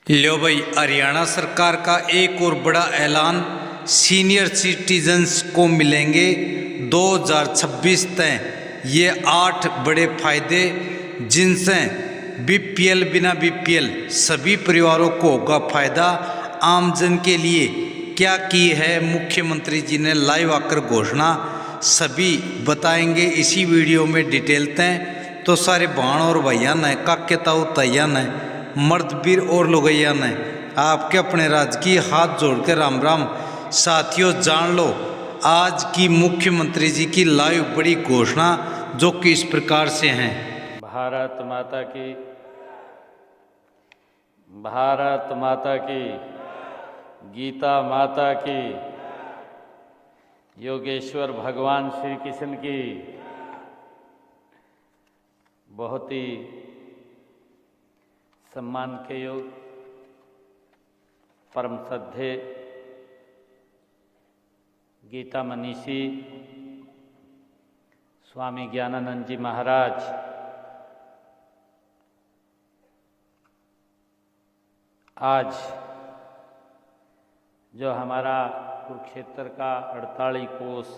लो भाई, हरियाणा सरकार का एक और बड़ा ऐलान। सीनियर सिटीजन्स को मिलेंगे 2026 तक ये 8 बड़े फायदे, जिनसे बीपीएल बिना बीपीएल सभी परिवारों को होगा फायदा। आमजन के लिए क्या की है मुख्यमंत्री जी ने लाइव आकर घोषणा, सभी बताएंगे इसी वीडियो में डिटेल तय। तो सारे बहन और भैया ने, काके ताऊ तैया ने, मर्द वीर और लोगैया ने आपके अपने राजकीय हाथ जोड़ के राम राम। साथियों, जान लो आज की मुख्यमंत्री जी की लाइव बड़ी घोषणा, जो कि इस प्रकार से हैं। भारत माता की, भारत माता की, गीता माता की, योगेश्वर भगवान श्री कृष्ण की। बहुत ही सम्मान के योग परम श्रद्धे गीता मनीषी स्वामी ज्ञानानंद जी महाराज, आज जो हमारा कुरुक्षेत्र का 48 कोस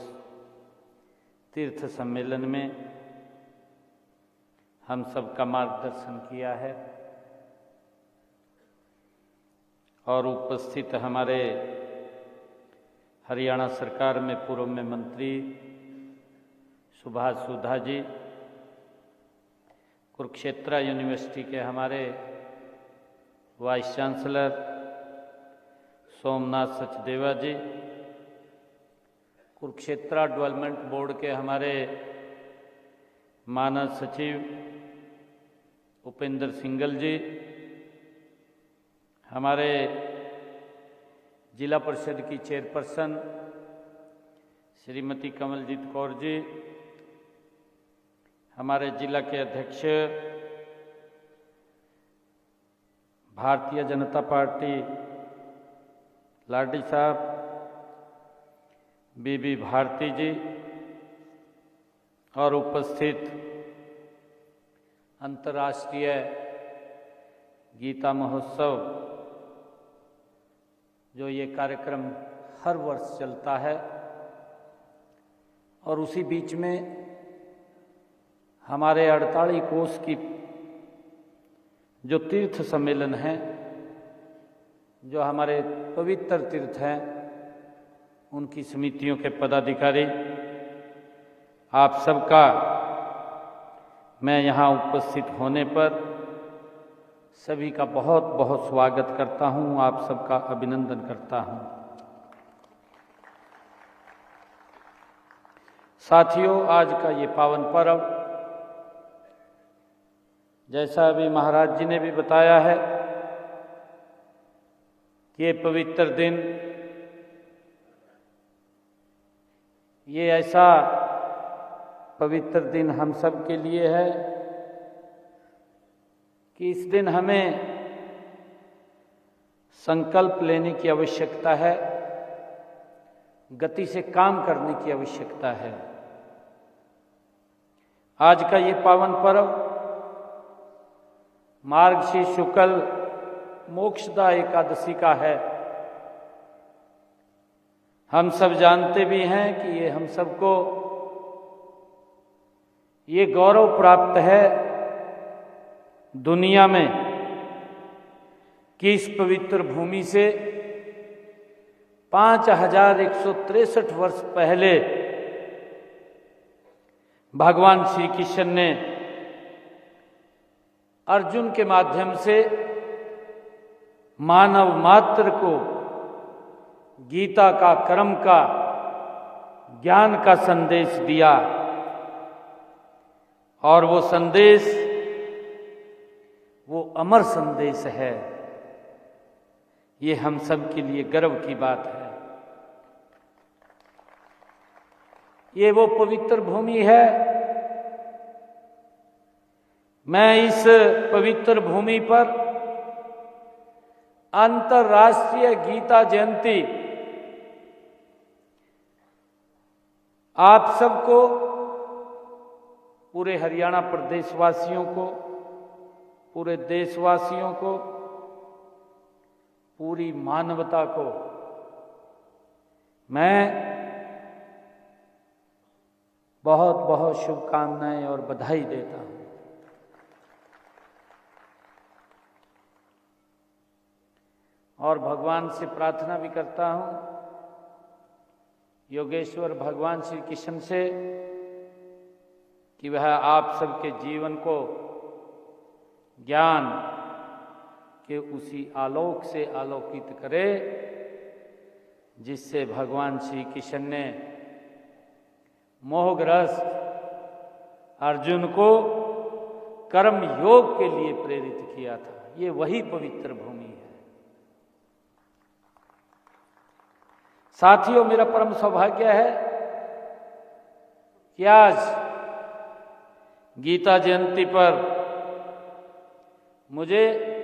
तीर्थ सम्मेलन में हम सबका मार्गदर्शन किया है और उपस्थित हमारे हरियाणा सरकार में पूर्व में मंत्री सुभाष सुधा जी, कुरुक्षेत्र यूनिवर्सिटी के हमारे वाइस चांसलर सोमनाथ सचदेवा जी, कुरुक्षेत्र डेवलपमेंट बोर्ड के हमारे मानद सचिव उपेंद्र सिंगल जी, हमारे जिला परिषद की चेयरपर्सन श्रीमती कमलजीत कौर जी, हमारे जिला के अध्यक्ष भारतीय जनता पार्टी लाडी साहब, बीबी भारती जी, और उपस्थित अंतर्राष्ट्रीय गीता महोत्सव, जो ये कार्यक्रम हर वर्ष चलता है, और उसी बीच में हमारे 48 कोस की जो तीर्थ सम्मेलन है, जो हमारे पवित्र तीर्थ हैं, उनकी समितियों के पदाधिकारी, आप सबका मैं यहाँ उपस्थित होने पर सभी का बहुत बहुत स्वागत करता हूँ, आप सबका अभिनंदन करता हूँ। साथियों, आज का ये पावन पर्व, जैसा अभी महाराज जी ने भी बताया है कि ये पवित्र दिन, ये ऐसा पवित्र दिन हम सब के लिए है कि इस दिन हमें संकल्प लेने की आवश्यकता है, गति से काम करने की आवश्यकता है। आज का ये पावन पर्व मार्गशीर्ष शुक्ल मोक्षदा एकादशी का है। हम सब जानते भी हैं कि ये हम सबको ये गौरव प्राप्त है दुनिया में कि इस पवित्र भूमि से 5163 वर्ष पहले भगवान श्री कृष्ण ने अर्जुन के माध्यम से मानव मात्र को गीता का, कर्म का, ज्ञान का संदेश दिया, और वो संदेश, वो अमर संदेश है। ये हम सब के लिए गर्व की बात है। ये वो पवित्र भूमि है। मैं इस पवित्र भूमि पर अंतर्राष्ट्रीय गीता जयंती आप सबको, पूरे हरियाणा प्रदेशवासियों को, पूरे देशवासियों को पूरी मानवता को मैं बहुत बहुत शुभकामनाएं और बधाई देता हूं। और भगवान से प्रार्थना भी करता हूं, योगेश्वर भगवान श्री कृष्ण से, कि वह आप सबके जीवन को ज्ञान के उसी आलोक से आलोकित करे जिससे भगवान श्री कृष्ण ने मोहग्रस्त अर्जुन को कर्म योग के लिए प्रेरित किया था। ये वही पवित्र भूमि है। साथियों, मेरा परम सौभाग्य है कि आज गीता जयंती पर मुझे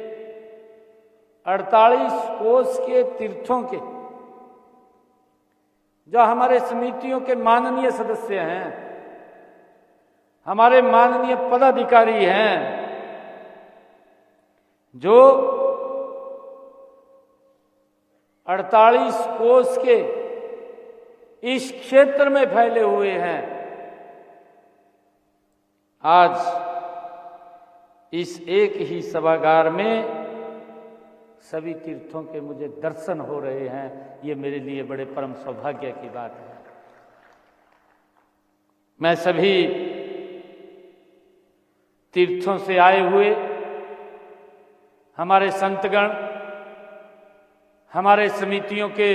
48 कोस के तीर्थों के जो हमारे समितियों के माननीय सदस्य हैं, हमारे माननीय पदाधिकारी हैं, जो 48 कोस के इस क्षेत्र में फैले हुए हैं, आज इस एक ही सभागार में सभी तीर्थों के मुझे दर्शन हो रहे हैं। ये मेरे लिए बड़े परम सौभाग्य की बात है। मैं सभी तीर्थों से आए हुए हमारे संतगण, हमारे समितियों के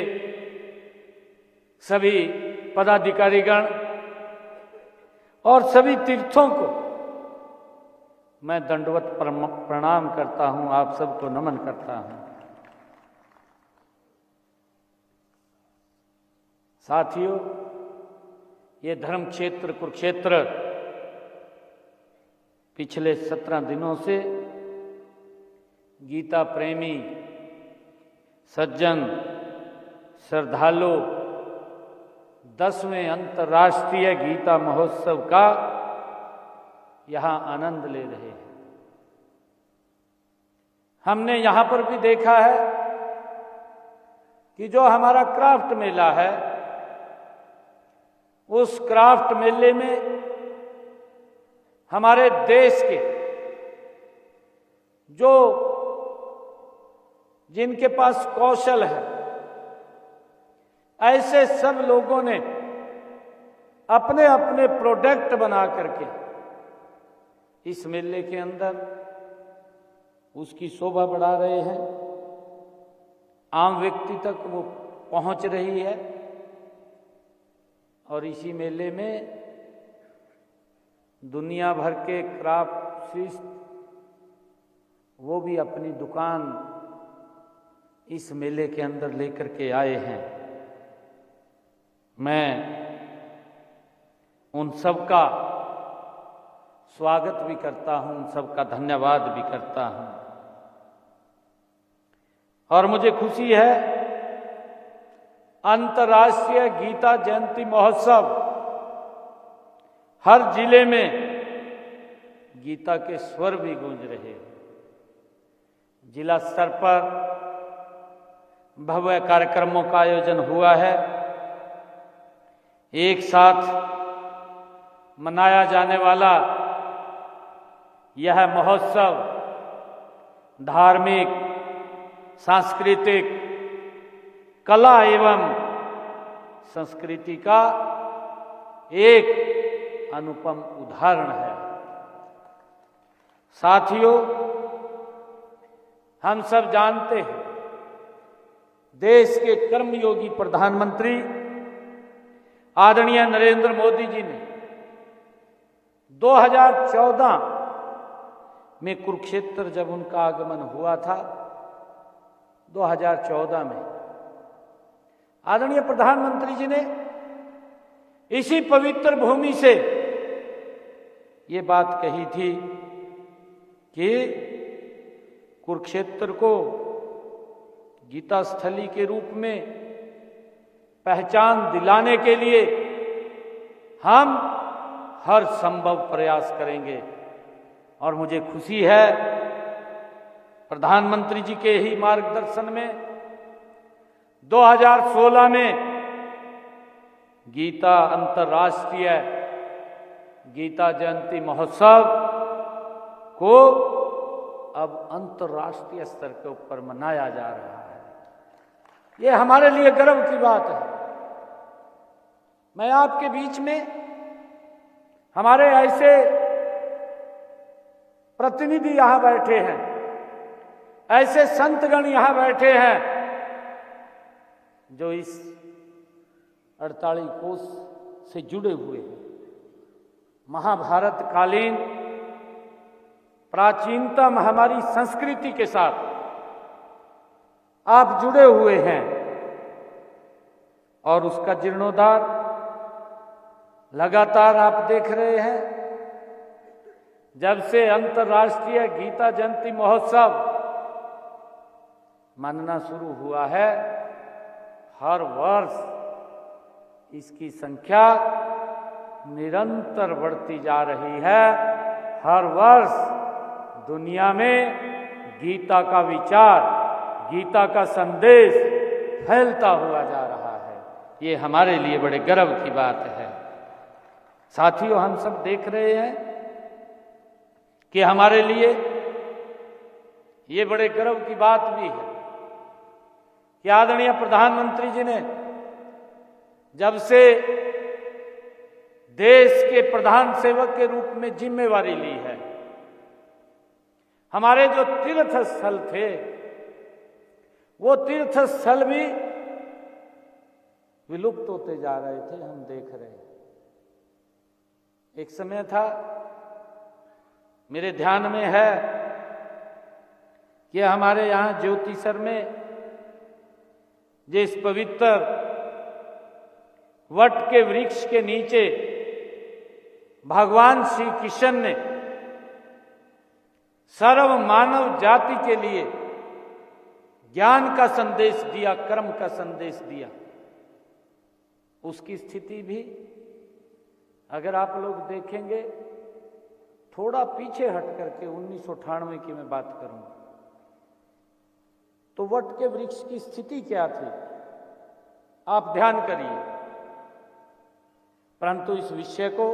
सभी पदाधिकारीगण और सभी तीर्थों को मैं दंडवत प्रणाम करता हूं, आप सबको नमन करता हूं। साथियों, ये धर्म क्षेत्र कुरुक्षेत्र पिछले 17 दिनों से गीता प्रेमी सज्जन श्रद्धालु 10वें अंतर्राष्ट्रीय गीता महोत्सव का यहां आनंद ले रहे हैं। हमने यहां पर भी देखा है कि जो हमारा क्राफ्ट मेला है, उस क्राफ्ट मेले में हमारे देश के जो जिनके पास कौशल है, ऐसे सब लोगों ने अपने अपने प्रोडक्ट बना करके इस मेले के अंदर उसकी शोभा बढ़ा रहे हैं। आम व्यक्ति तक वो पहुंच रही है और इसी मेले में दुनिया भर के क्राफ्टिस्ट वो भी अपनी दुकान इस मेले के अंदर लेकर के आए हैं। मैं उन सब का स्वागत भी करता हूं, उन सबका धन्यवाद भी करता हूं। और मुझे खुशी है, अंतर्राष्ट्रीय गीता जयंती महोत्सव हर जिले में गीता के स्वर भी गूंज रहे हैं। जिला स्तर पर भव्य कार्यक्रमों का आयोजन हुआ है। एक साथ मनाया जाने वाला यह महोत्सव धार्मिक, सांस्कृतिक, कला एवं संस्कृति का एक अनुपम उदाहरण है। साथियों, हम सब जानते हैं, देश के कर्मयोगी प्रधानमंत्री आदरणीय नरेंद्र मोदी जी ने 2014 में कुरुक्षेत्र जब उनका आगमन हुआ था, 2014 में आदरणीय प्रधानमंत्री जी ने इसी पवित्र भूमि से ये बात कही थी कि कुरुक्षेत्र को गीता स्थली के रूप में पहचान दिलाने के लिए हम हर संभव प्रयास करेंगे। और मुझे खुशी है, प्रधानमंत्री जी के ही मार्गदर्शन में 2016 में गीता अंतर्राष्ट्रीय गीता जयंती महोत्सव को अब अंतर्राष्ट्रीय स्तर के ऊपर मनाया जा रहा है। ये हमारे लिए गर्व की बात है। मैं आपके बीच में हमारे ऐसे प्रतिनिधि यहां बैठे हैं, ऐसे संतगण यहां बैठे हैं जो इस 48 कोस से जुड़े हुए हैं। महाभारत कालीन प्राचीनतम हमारी संस्कृति के साथ आप जुड़े हुए हैं और उसका जीर्णोद्धार लगातार आप देख रहे हैं। जब से अंतर्राष्ट्रीय गीता जयंती महोत्सव मनना शुरू हुआ है, हर वर्ष इसकी संख्या निरंतर बढ़ती जा रही है। हर वर्ष दुनिया में गीता का विचार, गीता का संदेश फैलता हुआ जा रहा है। ये हमारे लिए बड़े गर्व की बात है। साथियों, हम सब देख रहे हैं कि हमारे लिए ये बड़े गर्व की बात भी है कि आदरणीय प्रधानमंत्री जी ने जब से देश के प्रधान सेवक के रूप में जिम्मेवारी ली है, हमारे जो तीर्थ स्थल थे वो तीर्थ स्थल भी विलुप्त होते जा रहे थे। हम देख रहे हैं। एक समय था, मेरे ध्यान में है कि हमारे यहां ज्योतिसर में जिस पवित्र वट के वृक्ष के नीचे भगवान श्री कृष्ण ने सर्व मानव जाति के लिए ज्ञान का संदेश दिया, कर्म का संदेश दिया, उसकी स्थिति भी अगर आप लोग देखेंगे, थोड़ा पीछे हट करके 1998 की मैं बात करूं तो वट के वृक्ष की स्थिति क्या थी, आप ध्यान करिए। परंतु इस विषय को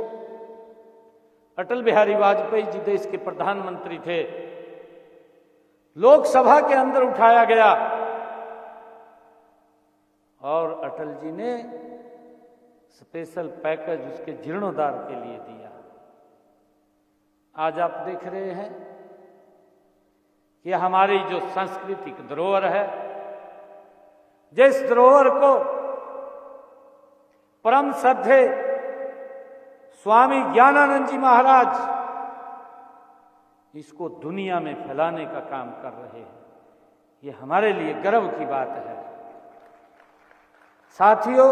अटल बिहारी वाजपेयी जी देश के प्रधानमंत्री थे, लोकसभा के अंदर उठाया गया और अटल जी ने स्पेशल पैकेज उसके जीर्णोद्धार के लिए दिया। आज आप देख रहे हैं कि हमारी जो सांस्कृतिक धरोहर है, जिस धरोहर को परम श्रद्धे स्वामी ज्ञानानंद जी महाराज इसको दुनिया में फैलाने का काम कर रहे हैं, ये हमारे लिए गर्व की बात है। साथियों,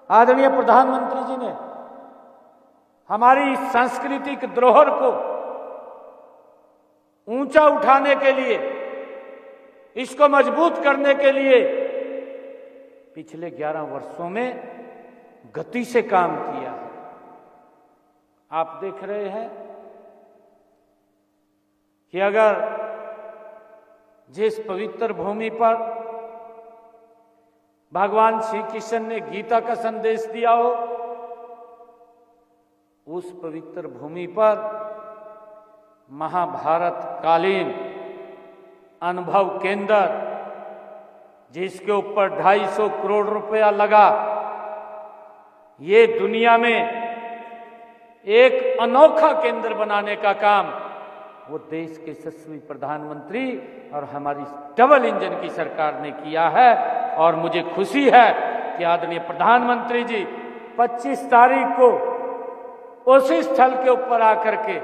आदरणीय प्रधानमंत्री जी ने हमारी सांस्कृतिक धरोहर को ऊंचा उठाने के लिए, इसको मजबूत करने के लिए पिछले 11 वर्षों में गति से काम किया है। आप देख रहे हैं कि अगर जिस पवित्र भूमि पर भगवान श्री कृष्ण ने गीता का संदेश दिया हो, उस पवित्र भूमि पर महाभारत कालीन अनुभव केंद्र, जिसके ऊपर 250 करोड़ रुपया लगा, ये दुनिया में एक अनोखा केंद्र बनाने का काम वो देश के यशस्वी प्रधानमंत्री और हमारी डबल इंजन की सरकार ने किया है। और मुझे खुशी है कि आदरणीय प्रधानमंत्री जी 25 तारीख को उसी स्थल के ऊपर आकर के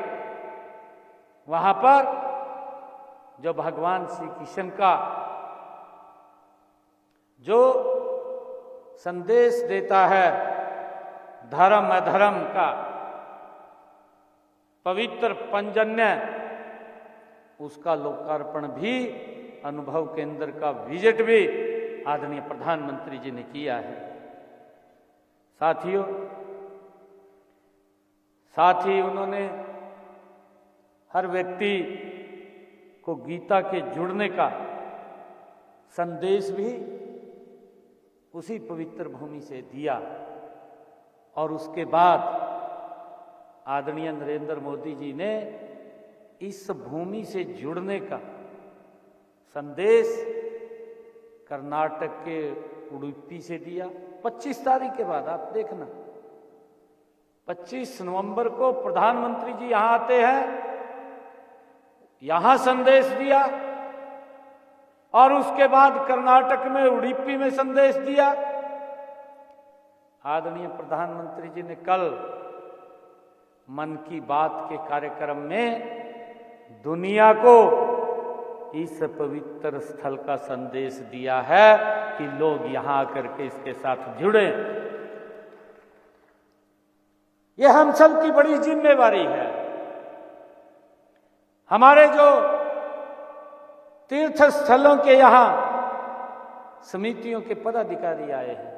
वहां पर जो भगवान श्री कृष्ण का जो संदेश देता है धर्म अधर्म का पवित्र पंजन्य, उसका लोकार्पण भी, अनुभव केंद्र का विजिट भी आदरणीय प्रधानमंत्री जी ने किया है। साथियों, साथ ही उन्होंने हर व्यक्ति को गीता के जुड़ने का संदेश भी उसी पवित्र भूमि से दिया। और उसके बाद आदरणीय नरेंद्र मोदी जी ने इस भूमि से जुड़ने का संदेश कर्नाटक के उडुपी से दिया। 25 तारीख के बाद आप देखना, 25 नवंबर को प्रधानमंत्री जी यहां आते हैं, यहां संदेश दिया, और उसके बाद कर्नाटक में उडुपी में संदेश दिया। आदरणीय प्रधानमंत्री जी ने कल मन की बात के कार्यक्रम में दुनिया को इस पवित्र स्थल का संदेश दिया है कि लोग यहां आकर के इसके साथ जुड़े। यह हम सब की बड़ी जिम्मेवारी है। हमारे जो तीर्थ स्थलों के यहां समितियों के पदाधिकारी आए हैं,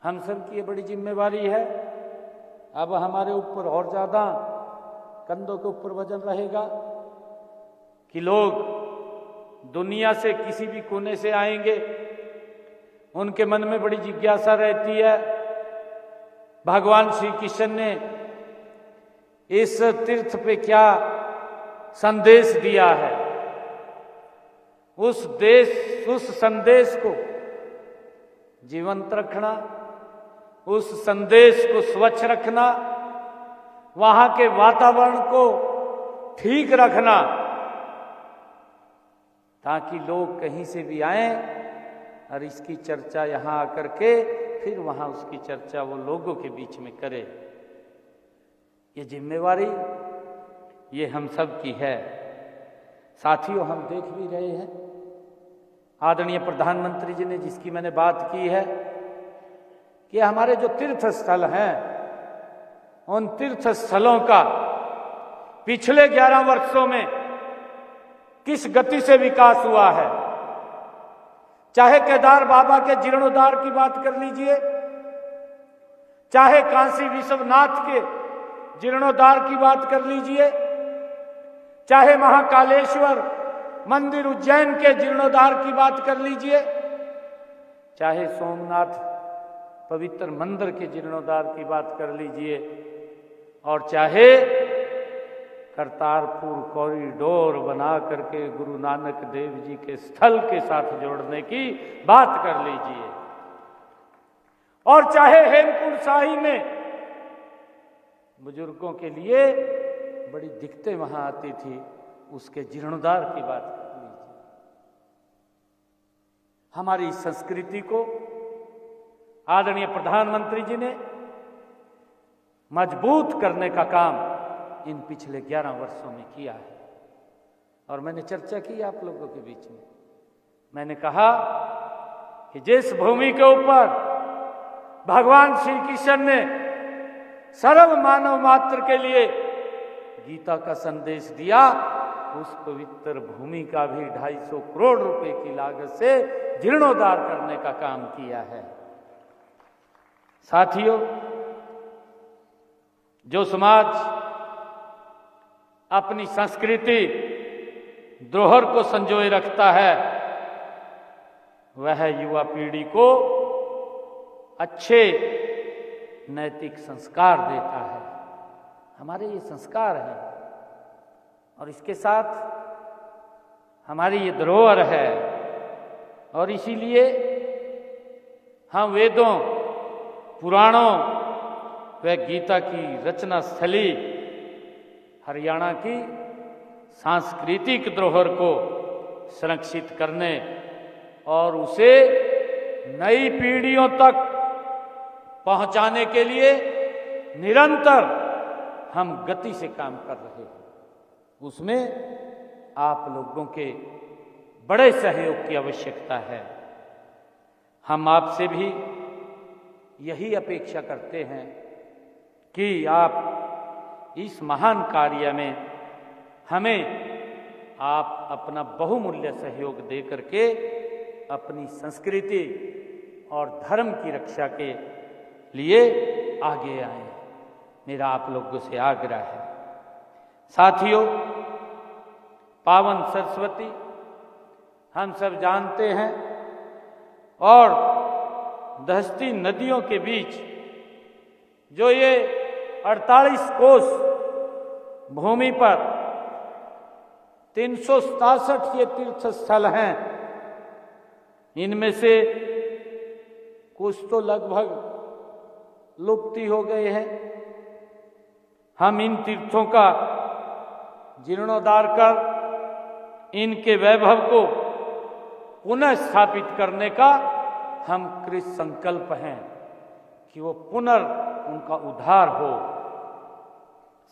हम सब की ये बड़ी जिम्मेवारी है। अब हमारे ऊपर और ज्यादा कंधों के ऊपर वजन रहेगा कि लोग दुनिया से किसी भी कोने से आएंगे, उनके मन में बड़ी जिज्ञासा रहती है भगवान श्री कृष्ण ने इस तीर्थ पे क्या संदेश दिया है। उस संदेश को जीवंत रखना, उस संदेश को स्वच्छ रखना, वहां के वातावरण को ठीक रखना, ताकि लोग कहीं से भी आए और इसकी चर्चा यहां आकर के फिर वहां उसकी चर्चा वो लोगों के बीच में करे। ये जिम्मेवारी ये हम सब की है। साथियों, हम देख भी रहे हैं आदरणीय प्रधानमंत्री जी ने जिसकी मैंने बात की है कि हमारे जो तीर्थ स्थल हैं, उन तीर्थ स्थलों का पिछले 11 वर्षों में किस गति से विकास हुआ है। चाहे केदार बाबा के जीर्णोद्धार की बात कर लीजिए, चाहे काशी विश्वनाथ के जीर्णोद्धार की बात कर लीजिए, चाहे महाकालेश्वर मंदिर उज्जैन के जीर्णोद्धार की बात कर लीजिए, चाहे सोमनाथ पवित्र मंदिर के जीर्णोद्धार की बात कर लीजिए, और चाहे करतारपुर कॉरिडोर बना करके गुरु नानक देव जी के स्थल के साथ जोड़ने की बात कर लीजिए, और चाहे हेमकुंड साहिब में बुजुर्गों के लिए बड़ी दिक्कतें वहां आती थी, उसके जीर्णोद्धार की बात कर लीजिए। हमारी संस्कृति को आदरणीय प्रधानमंत्री जी ने मजबूत करने का काम इन पिछले 11 वर्षों में किया है। और मैंने चर्चा की आप लोगों के बीच में, मैंने कहा कि जिस भूमि के ऊपर भगवान श्री कृष्ण ने सर्व मानव मात्र के लिए गीता का संदेश दिया, उस पवित्र भूमि का भी 250 करोड़ रुपए की लागत से जीर्णोद्धार करने का काम किया है। साथियों, जो समाज अपनी संस्कृति धरोहर को संजोए रखता है, वह युवा पीढ़ी को अच्छे नैतिक संस्कार देता है। हमारे ये संस्कार हैं और इसके साथ हमारी ये धरोहर है, और इसीलिए हम वेदों, पुराणों व गीता की रचना स्थली हरियाणा की सांस्कृतिक धरोहर को संरक्षित करने और उसे नई पीढ़ियों तक पहुंचाने के लिए निरंतर हम गति से काम कर रहे हैं। उसमें आप लोगों के बड़े सहयोग की आवश्यकता है। हम आपसे भी यही अपेक्षा करते हैं कि आप इस महान कार्य में हमें आप अपना बहुमूल्य सहयोग दे करके अपनी संस्कृति और धर्म की रक्षा के लिए आगे आए, मेरा आप लोगों से आग्रह है। साथियों, पावन सरस्वती हम सब जानते हैं, और दहती नदियों के बीच जो ये 48 कोस भूमि पर 367 ये तीर्थ स्थल हैं, इनमें से कुछ तो लगभग लुप्ति हो गए हैं। हम इन तीर्थों का जीर्णोद्धार कर इनके वैभव को पुनः स्थापित करने का हम कृत संकल्प हैं कि वो उनका उद्धार हो।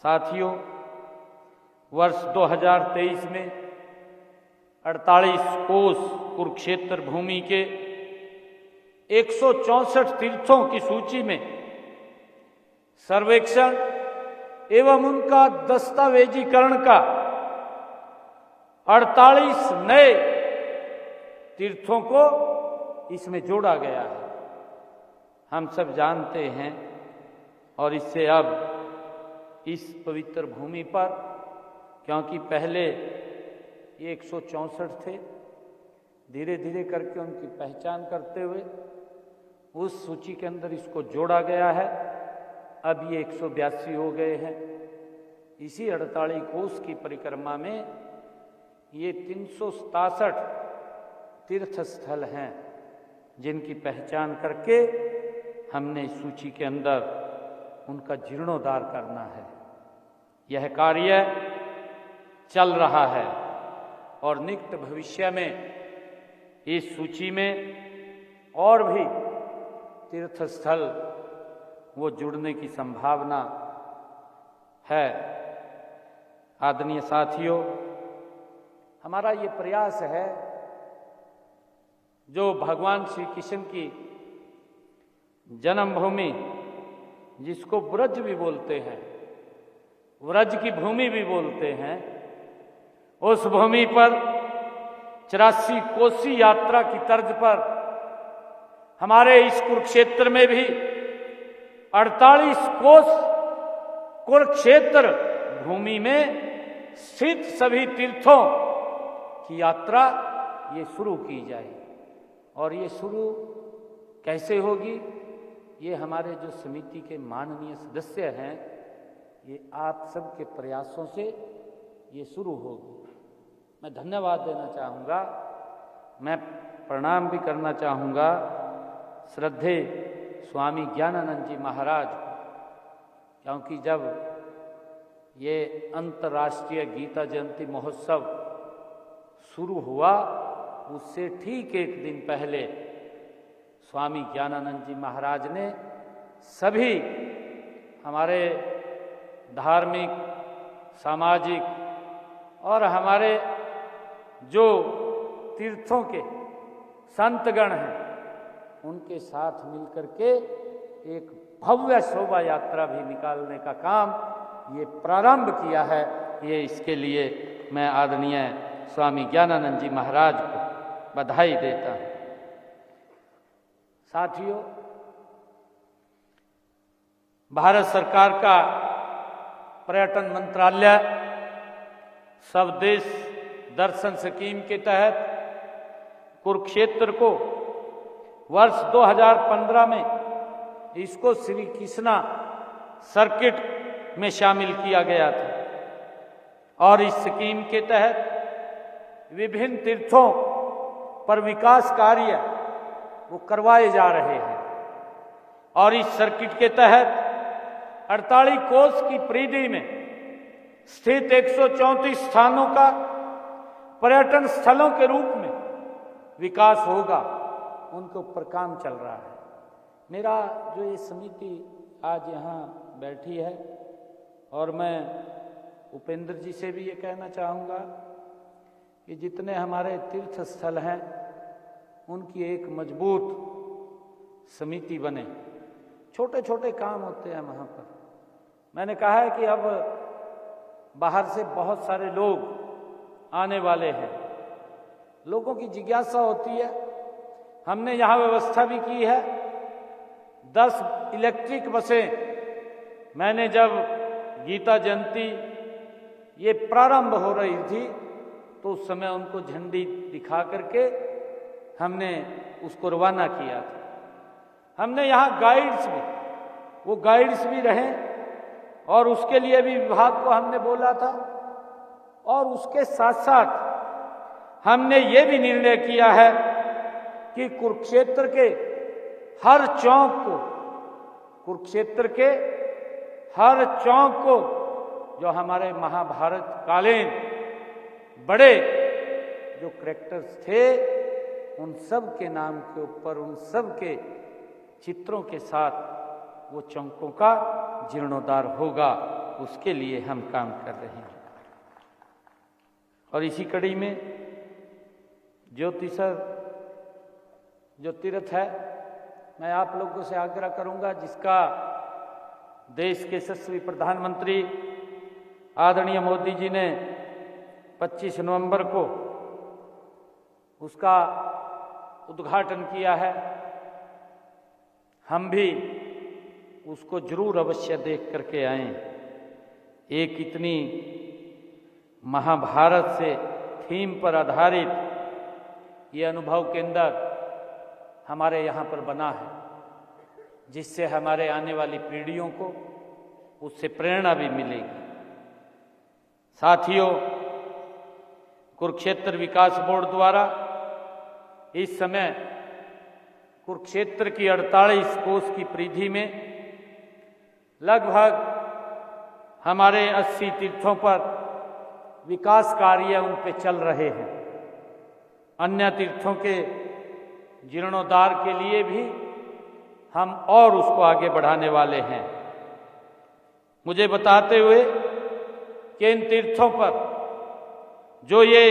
साथियों, वर्ष 2023 में 48 कोस कुरुक्षेत्र भूमि के 164 तीर्थों की सूची में सर्वेक्षण एवं उनका दस्तावेजीकरण का 48 नए तीर्थों को इसमें जोड़ा गया है। हम सब जानते हैं और इससे अब इस पवित्र भूमि पर, क्योंकि पहले ये 164 थे, धीरे धीरे करके उनकी पहचान करते हुए उस सूची के अंदर इसको जोड़ा गया है। अब ये 182 हो गए हैं। इसी 48 कोस की परिक्रमा में ये 367 तीर्थ स्थल हैं जिनकी पहचान करके हमने इस सूची के अंदर उनका जीर्णोद्धार करना है। यह कार्य चल रहा है और निकट भविष्य में इस सूची में और भी तीर्थ स्थल वो जुड़ने की संभावना है। आदरणीय साथियों, हमारा ये प्रयास है जो भगवान श्री कृष्ण की जन्मभूमि, जिसको ब्रज भी बोलते हैं, व्रज की भूमि भी बोलते हैं, उस भूमि पर 84 कोसी यात्रा की तर्ज पर हमारे इस कुरुक्षेत्र में भी 48 कोस कुरुक्षेत्र भूमि में स्थित सभी तीर्थों की यात्रा ये शुरू की जाए। और ये शुरू कैसे होगी? ये हमारे जो समिति के माननीय सदस्य हैं, ये आप सबके प्रयासों से ये शुरू होगी। मैं धन्यवाद देना चाहूँगा, मैं प्रणाम भी करना चाहूँगा श्रद्धेय स्वामी ज्ञानानंद जी महाराज को, क्योंकि जब ये अंतर्राष्ट्रीय गीता जयंती महोत्सव शुरू हुआ उससे ठीक एक दिन पहले स्वामी ज्ञानानंद जी महाराज ने सभी हमारे धार्मिक, सामाजिक और हमारे जो तीर्थों के संतगण हैं उनके साथ मिलकर के एक भव्य शोभा यात्रा भी निकालने का काम ये प्रारंभ किया है। ये इसके लिए मैं आदरणीय स्वामी ज्ञानानंद जी महाराज को बधाई देता हूँ। साथियों, भारत सरकार का पर्यटन मंत्रालय स्वदेश दर्शन स्कीम के तहत कुरुक्षेत्र को वर्ष 2015 में इसको श्री कृष्णा सर्किट में शामिल किया गया था और इस स्कीम के तहत विभिन्न तीर्थों पर विकास कार्य वो करवाए जा रहे हैं। और इस सर्किट के तहत 48 कोस की परिधि में स्थित 134 स्थानों का पर्यटन स्थलों के रूप में विकास होगा, उनके ऊपर काम चल रहा है। मेरा जो ये समिति आज यहाँ बैठी है, और मैं उपेंद्र जी से भी ये कहना चाहूँगा कि जितने हमारे तीर्थ स्थल हैं उनकी एक मजबूत समिति बने। छोटे छोटे काम होते हैं वहाँ पर। मैंने कहा है कि अब बाहर से बहुत सारे लोग आने वाले हैं, लोगों की जिज्ञासा होती है। हमने यहाँ व्यवस्था भी की है 10 इलेक्ट्रिक बसें। मैंने जब गीता जयंती ये प्रारंभ हो रही थी तो उस समय उनको झंडी दिखा करके हमने उसको रवाना किया था। हमने यहाँ गाइड्स भी, वो गाइड्स भी रहे और उसके लिए भी विभाग को हमने बोला था। और उसके साथ साथ हमने ये भी निर्णय किया है कि कुरुक्षेत्र के हर चौक को, कुरुक्षेत्र के हर चौक को जो हमारे महाभारत कालीन बड़े जो कैरेक्टर्स थे उन सब के नाम के ऊपर, उन सब के चित्रों के साथ वो चौकों का जीर्णोद्धार होगा, उसके लिए हम काम कर रहे हैं। और इसी कड़ी में ज्योतिसर जो तीर्थ है, मैं आप लोगों से आग्रह करूंगा, जिसका देश के यशस्वी प्रधानमंत्री आदरणीय मोदी जी ने 25 नवंबर को उसका उद्घाटन किया है, हम भी उसको जरूर अवश्य देख करके आएं। एक इतनी महाभारत से थीम पर आधारित ये अनुभव केंद्र हमारे यहाँ पर बना है, जिससे हमारे आने वाली पीढ़ियों को उससे प्रेरणा भी मिलेगी। साथियों, कुरुक्षेत्र विकास बोर्ड द्वारा इस समय कुरुक्षेत्र की 48 कोस की परिधि में लगभग हमारे 80 तीर्थों पर विकास कार्य उन पे चल रहे हैं। अन्य तीर्थों के जीर्णोद्धार के लिए भी हम और उसको आगे बढ़ाने वाले हैं। मुझे बताते हुए कि इन तीर्थों पर जो ये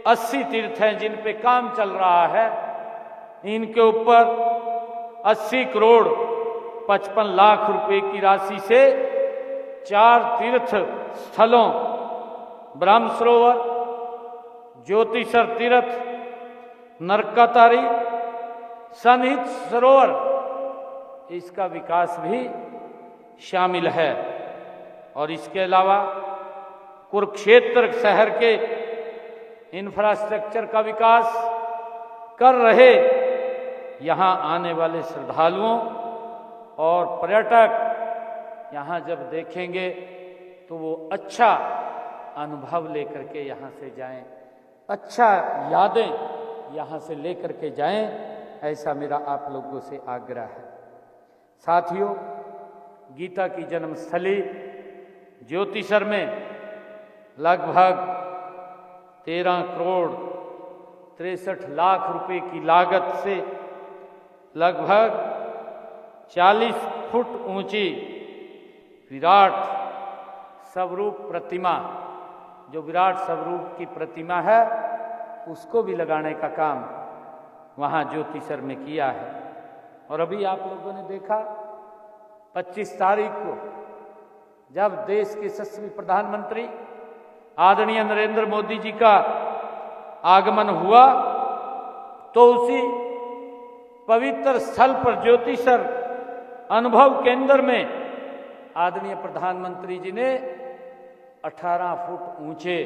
80 तीर्थ हैं जिन पे काम चल रहा है, इनके ऊपर 80 करोड़ 55 लाख रुपए की राशि से 4 तीर्थ स्थलों ब्रह्म सरोवर, ज्योतिसर तीर्थ, नरकातारी, सन्निहित सरोवर, इसका विकास भी शामिल है। और इसके अलावा कुरुक्षेत्र शहर के इंफ्रास्ट्रक्चर का विकास कर रहे यहाँ आने वाले श्रद्धालुओं और पर्यटक यहाँ जब देखेंगे तो वो अच्छा अनुभव लेकर के यहाँ से जाएं, अच्छा यादें यहाँ से लेकर के जाएं, ऐसा मेरा आप लोगों से आग्रह है। साथियों, गीता की जन्मस्थली ज्योतिसर में लगभग 13 करोड़ 63 लाख रुपए की लागत से लगभग 40 फुट ऊंची विराट स्वरूप प्रतिमा, जो विराट स्वरूप की प्रतिमा है, उसको भी लगाने का काम वहाँ ज्योतिसर में किया है। और अभी आप लोगों ने देखा 25 तारीख को जब देश के यशस्वी प्रधानमंत्री आदरणीय नरेंद्र मोदी जी का आगमन हुआ, तो उसी पवित्र स्थल पर ज्योतिसर अनुभव केंद्र में आदरणीय प्रधानमंत्री जी ने 18 फुट ऊंचे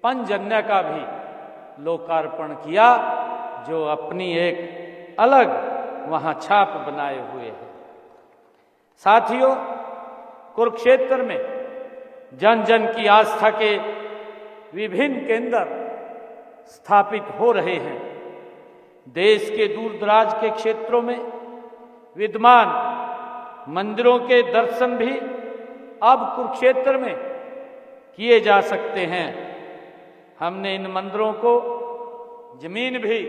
पंचजन्य का भी लोकार्पण किया, जो अपनी एक अलग वहां छाप बनाए हुए है। साथियों, कुरुक्षेत्र में जन जन की आस्था के विभिन्न केंद्र स्थापित हो रहे हैं। देश के दूर दराज के क्षेत्रों में विद्यमान मंदिरों के दर्शन भी अब कुरुक्षेत्र में किए जा सकते हैं। हमने इन मंदिरों को जमीन भी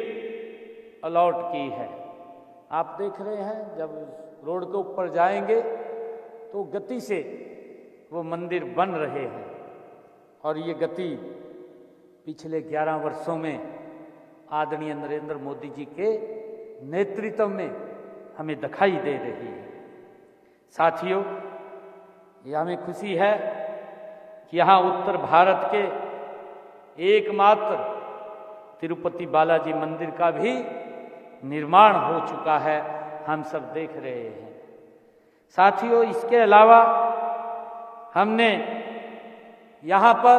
अलॉट की है। आप देख रहे हैं, जब रोड के ऊपर जाएंगे तो गति से वो मंदिर बन रहे हैं, और ये गति पिछले 11 वर्षों में आदरणीय नरेंद्र मोदी जी के नेतृत्व में हमें दिखाई दे रही है। साथियों, यह हमें खुशी है कि यहाँ उत्तर भारत के एकमात्र तिरुपति बालाजी मंदिर का भी निर्माण हो चुका है, हम सब देख रहे हैं। साथियों, इसके अलावा हमने यहाँ पर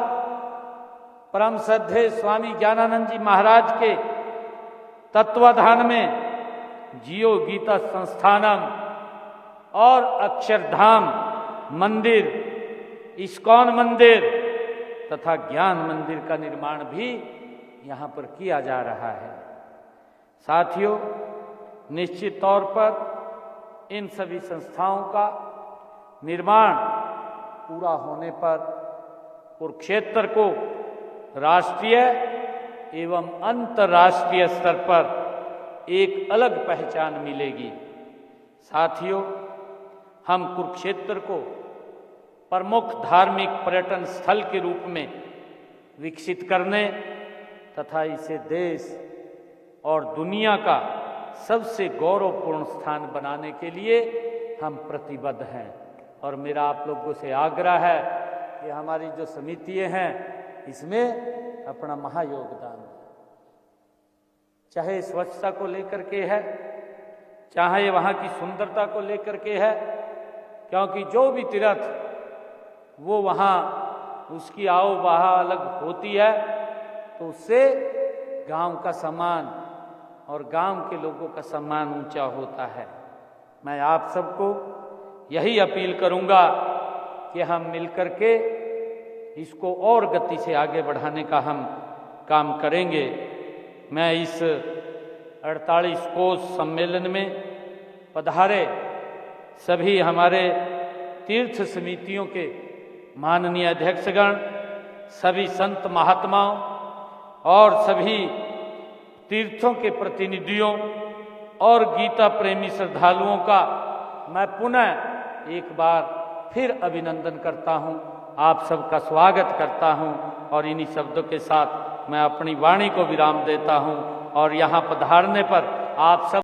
परम श्रद्धेय स्वामी ज्ञानानंद जी महाराज के तत्वाधान में जियो गीता संस्थानम और अक्षरधाम मंदिर, इस्कॉन मंदिर तथा ज्ञान मंदिर का निर्माण भी यहाँ पर किया जा रहा है। साथियों, निश्चित तौर पर इन सभी संस्थाओं का निर्माण पूरा होने पर कुरुक्षेत्र को राष्ट्रीय एवं अंतर्राष्ट्रीय स्तर पर एक अलग पहचान मिलेगी। साथियों, हम कुरुक्षेत्र को प्रमुख धार्मिक पर्यटन स्थल के रूप में विकसित करने तथा इसे देश और दुनिया का सबसे गौरवपूर्ण स्थान बनाने के लिए हम प्रतिबद्ध हैं। और मेरा आप लोगों से आग्रह है कि हमारी जो समितियां हैं इसमें अपना महायोगदान दें, चाहे स्वच्छता को लेकर के है, चाहे वहाँ की सुंदरता को लेकर के है, क्योंकि जो भी तीर्थ वो वहाँ उसकी आओ बहा अलग होती है, तो उससे गांव का सम्मान और गांव के लोगों का सम्मान ऊंचा होता है। मैं आप सबको यही अपील करूंगा कि हम मिलकर के इसको और गति से आगे बढ़ाने का हम काम करेंगे। मैं इस 48 कोष सम्मेलन में पधारे सभी हमारे तीर्थ समितियों के माननीय अध्यक्षगण, सभी संत महात्माओं और सभी तीर्थों के प्रतिनिधियों और गीता प्रेमी श्रद्धालुओं का मैं पुनः एक बार फिर अभिनंदन करता हूं, आप सबका स्वागत करता हूं और इन्हीं शब्दों के साथ मैं अपनी वाणी को विराम देता हूं और यहाँ पधारने पर आप सब